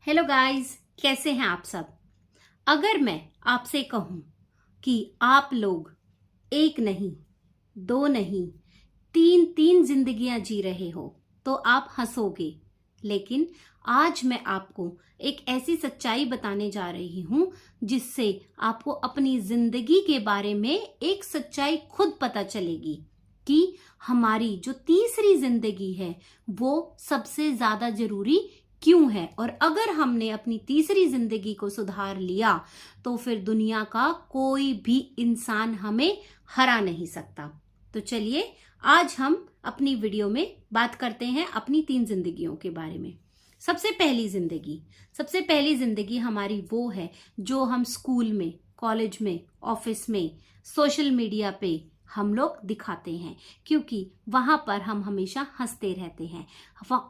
Hello guys, कैसे हैं आप सब। अगर मैं आपसे कहूं कि आप लोग एक नहीं, दो नहीं, तीन तीन जिंदगियां जी रहे हो तो आप हंसोगे। लेकिन आज मैं आपको एक ऐसी सच्चाई बताने जा रही हूं जिससे आपको अपनी जिंदगी के बारे में एक सच्चाई खुद पता चलेगी कि हमारी जो तीसरी जिंदगी है वो सबसे ज्यादा जरूरी क्यों है। और अगर हमने अपनी तीसरी जिंदगी को सुधार लिया तो फिर दुनिया का कोई भी इंसान हमें हरा नहीं सकता। तो चलिए आज हम अपनी वीडियो में बात करते हैं अपनी तीन जिंदगियों के बारे में। सबसे पहली जिंदगी हमारी वो है जो हम स्कूल में, कॉलेज में, ऑफिस में, सोशल मीडिया पे हम लोग दिखाते हैं, क्योंकि वहां पर हम हमेशा हंसते रहते हैं।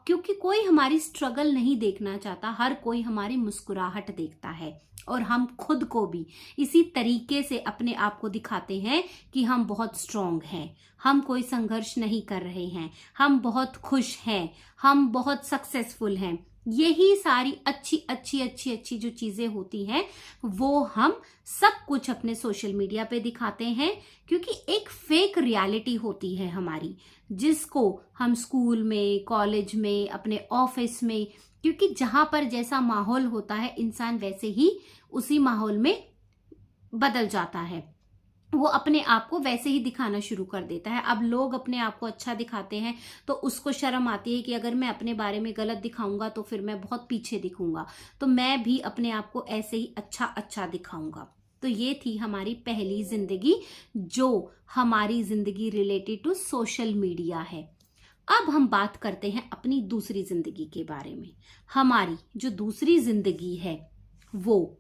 क्योंकि कोई हमारी स्ट्रगल नहीं देखना चाहता, हर कोई हमारी मुस्कुराहट देखता है। और हम खुद को भी इसी तरीके से अपने आप को दिखाते हैं कि हम बहुत स्ट्रांग हैं, हम कोई संघर्ष नहीं कर रहे हैं, हम बहुत खुश हैं, हम बहुत सक्सेसफुल हैं। यही सारी अच्छी जो चीजें होती हैं वो हम सब कुछ अपने सोशल मीडिया पे दिखाते हैं, क्योंकि एक फेक रियलिटी होती है हमारी, जिसको हम स्कूल में, कॉलेज में, अपने ऑफिस में, क्योंकि जहां पर जैसा माहौल होता है इंसान वैसे ही उसी माहौल में बदल जाता है, वो अपने आप को वैसे ही दिखाना शुरू कर देता है। अब लोग अपने आप को अच्छा दिखाते हैं तो उसको शर्म आती है कि अगर मैं अपने बारे में गलत दिखाऊंगा तो फिर मैं बहुत पीछे दिखूंगा, तो मैं भी अपने आप को ऐसे ही अच्छा दिखाऊंगा। तो ये थी हमारी पहली जिंदगी, जो हमारी जिंदगी रिलेटेड टू सोशल मीडिया है। अब हम बात करते हैं अपनी दूसरी जिंदगी के बारे में। हमारी जो दूसरी जिंदगी है वो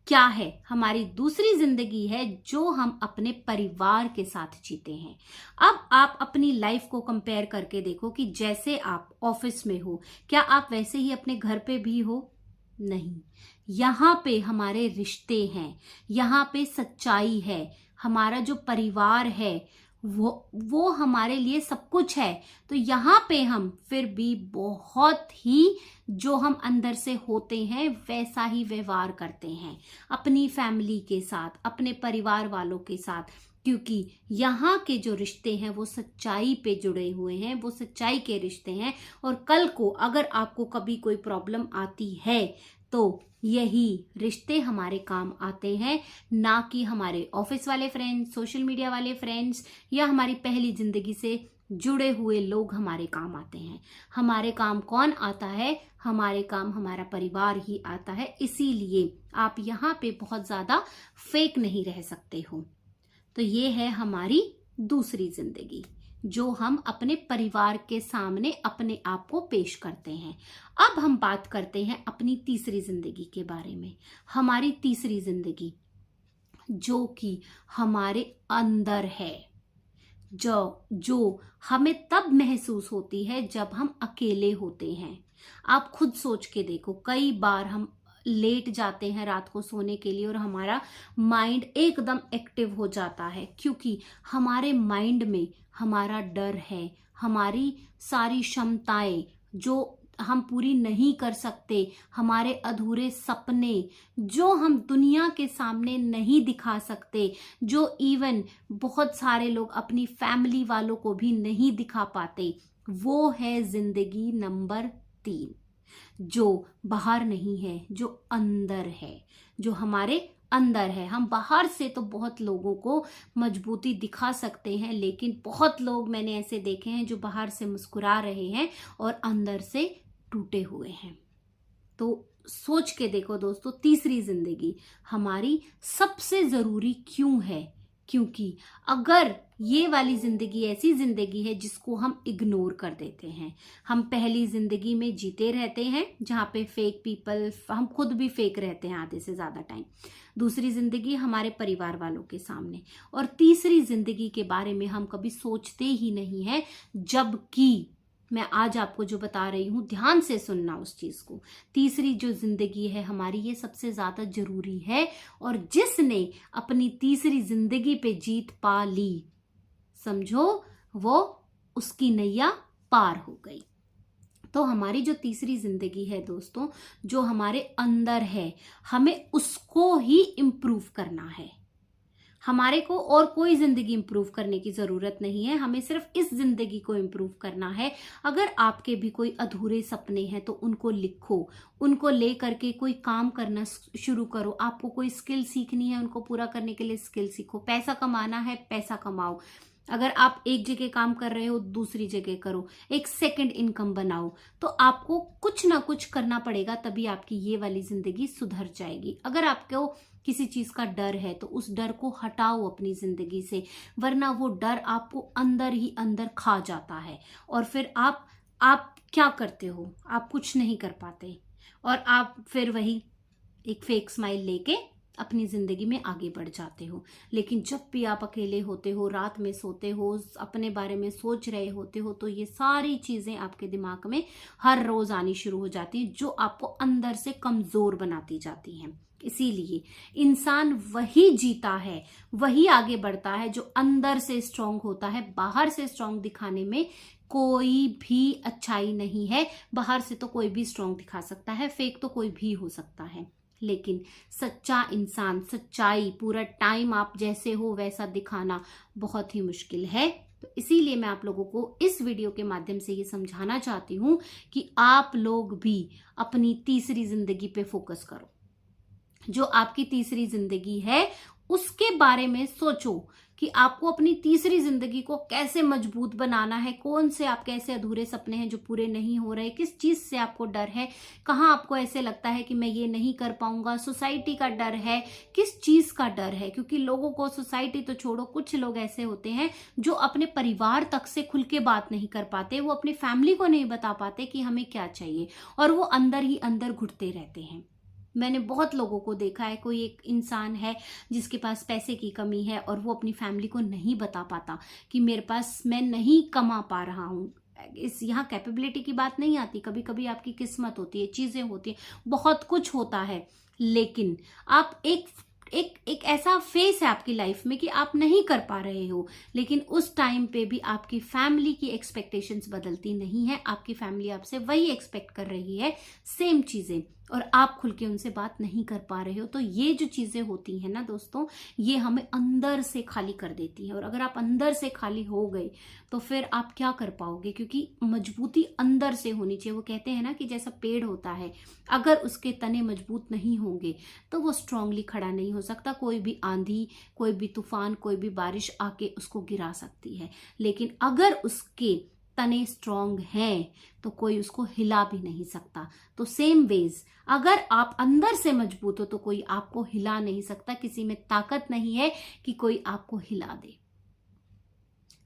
क्या है? हमारी दूसरी जिंदगी है जो हम अपने परिवार के साथ जीते हैं। अब आप अपनी लाइफ को कंपेयर करके देखो कि जैसे आप ऑफिस में हो, क्या आप वैसे ही अपने घर पे भी हो? नहीं। यहाँ पे हमारे रिश्ते हैं, यहाँ पे सच्चाई है, हमारा जो परिवार है वो हमारे लिए सब कुछ है। तो यहाँ पे हम फिर भी बहुत ही जो हम अंदर से होते हैं वैसा ही व्यवहार करते हैं अपनी फैमिली के साथ, अपने परिवार वालों के साथ, क्योंकि यहाँ के जो रिश्ते हैं वो सच्चाई पे जुड़े हुए हैं, वो सच्चाई के रिश्ते हैं। और कल को अगर आपको कभी कोई प्रॉब्लम आती है तो यही रिश्ते हमारे काम आते हैं, ना कि हमारे ऑफिस वाले फ्रेंड्स, सोशल मीडिया वाले फ्रेंड्स या हमारी पहली जिंदगी से जुड़े हुए लोग हमारे काम आते हैं। हमारे काम कौन आता है? हमारे काम हमारा परिवार ही आता है। इसीलिए आप यहाँ पे बहुत ज्यादा फेक नहीं रह सकते हो। तो ये है हमारी दूसरी जिंदगी, जो हम अपने परिवार के सामने अपने आप को पेश करते हैं। अब हम बात करते हैं अपनी तीसरी जिंदगी के बारे में। हमारी तीसरी जिंदगी जो कि हमारे अंदर है, जो हमें तब महसूस होती है जब हम अकेले होते हैं। आप खुद सोच के देखो, कई बार हम लेट जाते हैं रात को सोने के लिए और हमारा माइंड एकदम एक्टिव हो जाता है, क्योंकि हमारे माइंड में हमारा डर है, हमारी सारी क्षमताएं जो हम पूरी नहीं कर सकते, हमारे अधूरे सपने जो हम दुनिया के सामने नहीं दिखा सकते, जो इवन बहुत सारे लोग अपनी फैमिली वालों को भी नहीं दिखा पाते, वो है जिंदगी नंबर 3, जो बाहर नहीं है, जो अंदर है, जो हमारे अंदर है। हम बाहर से तो बहुत लोगों को मजबूती दिखा सकते हैं, लेकिन बहुत लोग मैंने ऐसे देखे हैं जो बाहर से मुस्कुरा रहे हैं और अंदर से टूटे हुए हैं। तो सोच के देखो दोस्तों, तीसरी जिंदगी हमारी सबसे जरूरी क्यों है? क्योंकि अगर ये वाली जिंदगी ऐसी जिंदगी है जिसको हम इग्नोर कर देते हैं, हम पहली जिंदगी में जीते रहते हैं जहाँ पे फेक पीपल, हम खुद भी फेक रहते हैं आधे से ज्यादा टाइम। दूसरी जिंदगी हमारे परिवार वालों के सामने, और तीसरी जिंदगी के बारे में हम कभी सोचते ही नहीं है। जबकि मैं आज आपको जो बता रही हूं, ध्यान से सुनना उस चीज को। तीसरी जो जिंदगी है हमारी, ये सबसे ज्यादा जरूरी है, और जिसने अपनी तीसरी जिंदगी पे जीत पा ली, समझो वो उसकी नैया पार हो गई। तो हमारी जो तीसरी जिंदगी है दोस्तों, जो हमारे अंदर है, हमें उसको ही इम्प्रूव करना है। हमारे को और कोई जिंदगी इंप्रूव करने की जरूरत नहीं है, हमें सिर्फ इस जिंदगी को इंप्रूव करना है। अगर आपके भी कोई अधूरे सपने हैं तो उनको लिखो, उनको ले करके कोई काम करना शुरू करो। आपको कोई स्किल सीखनी है, उनको पूरा करने के लिए स्किल सीखो। पैसा कमाना है, पैसा कमाओ। अगर आप एक जगह काम कर रहे हो, दूसरी जगह करो, एक सेकंड इनकम बनाओ। तो आपको कुछ ना कुछ करना पड़ेगा, तभी आपकी ये वाली जिंदगी सुधर जाएगी। अगर आपको किसी चीज का डर है तो उस डर को हटाओ अपनी जिंदगी से, वरना वो डर आपको अंदर ही अंदर खा जाता है और फिर आप क्या करते हो, आप कुछ नहीं कर पाते और आप फिर वही एक फेक स्माइल लेके अपनी जिंदगी में आगे बढ़ जाते हो। लेकिन जब भी आप अकेले होते हो, रात में सोते हो, अपने बारे में सोच रहे होते हो, तो ये सारी चीजें आपके दिमाग में हर रोज आनी शुरू हो जाती हैं, जो आपको अंदर से कमजोर बनाती जाती हैं। इसीलिए इंसान वही जीता है, वही आगे बढ़ता है जो अंदर से स्ट्रांग होता है। बाहर से स्ट्रांग दिखाने में कोई भी अच्छाई नहीं है। बाहर से तो कोई भी स्ट्रांग दिखा सकता है, फेक तो कोई भी हो सकता है, लेकिन सच्चा इंसान, सच्चाई पूरा टाइम आप जैसे हो वैसा दिखाना बहुत ही मुश्किल है। तो इसीलिए मैं आप लोगों को इस वीडियो के माध्यम से ये समझाना चाहती हूं कि आप लोग भी अपनी तीसरी जिंदगी पे फोकस करो। जो आपकी तीसरी जिंदगी है उसके बारे में सोचो कि आपको अपनी तीसरी जिंदगी को कैसे मजबूत बनाना है, कौन से आपके ऐसे अधूरे सपने हैं जो पूरे नहीं हो रहे, किस चीज से आपको डर है, कहाँ आपको ऐसे लगता है कि मैं ये नहीं कर पाऊंगा, सोसाइटी का डर है, किस चीज का डर है। क्योंकि लोगों को, सोसाइटी तो छोड़ो, कुछ लोग ऐसे होते हैं जो अपने परिवार तक से खुल के बात नहीं कर पाते, वो अपनी फैमिली को नहीं बता पाते कि हमें क्या चाहिए और वो अंदर ही अंदर घुटते रहते हैं। मैंने बहुत लोगों को देखा है, कोई एक इंसान है जिसके पास पैसे की कमी है और वो अपनी फैमिली को नहीं बता पाता कि मेरे पास, मैं नहीं कमा पा रहा हूँ। इस यहाँ कैपेबिलिटी की बात नहीं आती, कभी कभी आपकी किस्मत होती है, चीजें होती हैं, बहुत कुछ होता है, लेकिन आप एक ऐसा फेस है आपकी लाइफ में कि आप नहीं कर पा रहे हो, लेकिन उस टाइम पे भी आपकी फैमिली की एक्सपेक्टेशंस बदलती नहीं है। आपकी फैमिली आपसे वही एक्सपेक्ट कर रही है, सेम चीजें, और आप खुल के उनसे बात नहीं कर पा रहे हो। तो ये जो चीजें होती हैं ना दोस्तों, ये हमें अंदर से खाली कर देती है। और अगर आप अंदर से खाली हो गए तो फिर आप क्या कर पाओगे, क्योंकि मजबूती अंदर से होनी चाहिए। वो कहते हैं ना कि जैसा पेड़ होता है, अगर उसके तने मजबूत नहीं होंगे तो वो स्ट्रांगली खड़ा नहीं हो सकता। कोई भी आंधी, कोई भी तूफान, कोई भी बारिश आके उसको गिरा सकती है, लेकिन अगर उसके तने स्ट्रांग हैं तो कोई उसको हिला भी नहीं सकता। तो सेम वेज, अगर आप अंदर से मजबूत हो तो कोई आपको हिला नहीं सकता। किसी में ताकत नहीं है कि कोई आपको हिला दे।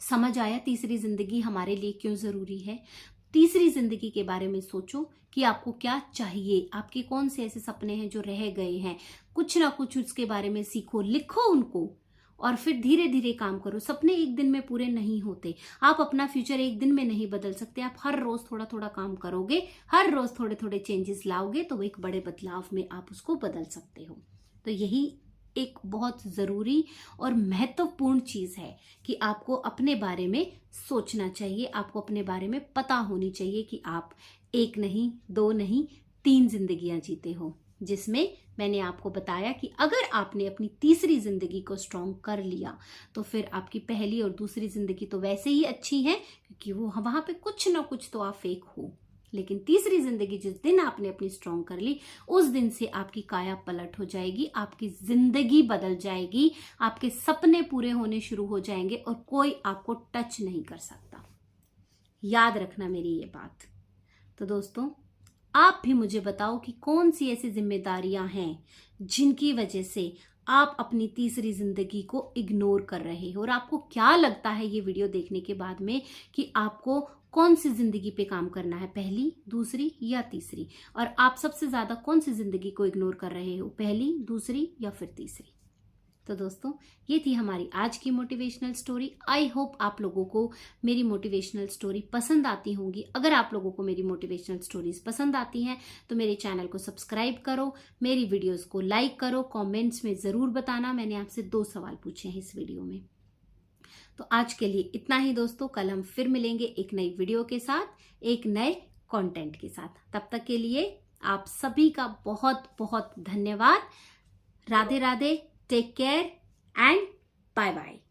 समझ आया तीसरी जिंदगी हमारे लिए क्यों जरूरी है? तीसरी जिंदगी के बारे में सोचो कि आपको क्या चाहिए, आपके कौन से ऐसे सपने हैं जो रह गए हैं, कुछ ना कुछ उसके बारे में सीखो, लिखो उनको और फिर धीरे धीरे काम करो। सपने एक दिन में पूरे नहीं होते, आप अपना फ्यूचर एक दिन में नहीं बदल सकते। आप हर रोज थोड़ा थोड़ा काम करोगे, हर रोज थोड़े थोड़े चेंजेस लाओगे तो एक बड़े बदलाव में आप उसको बदल सकते हो। तो यही एक बहुत जरूरी और महत्वपूर्ण चीज है कि आपको अपने बारे में सोचना चाहिए, आपको अपने बारे में पता होनी चाहिए कि आप एक नहीं, दो नहीं, 3 जिंदगियां जीते हो, जिसमें मैंने आपको बताया कि अगर आपने अपनी तीसरी जिंदगी को स्ट्रॉन्ग कर लिया तो फिर आपकी पहली और दूसरी जिंदगी तो वैसे ही अच्छी है, क्योंकि वो वहां पे कुछ ना कुछ तो आप फेक हो। लेकिन तीसरी जिंदगी जिस दिन आपने अपनी स्ट्रॉन्ग कर ली, उस दिन से आपकी काया पलट हो जाएगी, आपकी जिंदगी बदल जाएगी, आपके सपने पूरे होने शुरू हो जाएंगे और कोई आपको टच नहीं कर सकता। याद रखना मेरी ये बात। तो दोस्तों, आप भी मुझे बताओ कि कौन सी ऐसी जिम्मेदारियां हैं जिनकी वजह से आप अपनी तीसरी जिंदगी को इग्नोर कर रहे हो, और आपको क्या लगता है ये वीडियो देखने के बाद में कि आपको कौन सी जिंदगी पे काम करना है, पहली, दूसरी या तीसरी? और आप सबसे ज्यादा कौन सी जिंदगी को इग्नोर कर रहे हो, पहली, दूसरी या फिर तीसरी? तो दोस्तों, ये थी हमारी आज की मोटिवेशनल स्टोरी। आई होप आप लोगों को मेरी मोटिवेशनल स्टोरी पसंद आती होंगी। अगर आप लोगों को मेरी मोटिवेशनल स्टोरीज पसंद आती हैं तो मेरे चैनल को सब्सक्राइब करो, मेरी वीडियोस को लाइक करो, कमेंट्स में जरूर बताना। मैंने आपसे 2 सवाल पूछे हैं इस वीडियो में। तो आज के लिए इतना ही दोस्तों, कल हम फिर मिलेंगे एक नई वीडियो के साथ, एक नए कंटेंट के साथ। तब तक के लिए आप सभी का बहुत बहुत धन्यवाद। Radhe Radhe, take care and bye bye.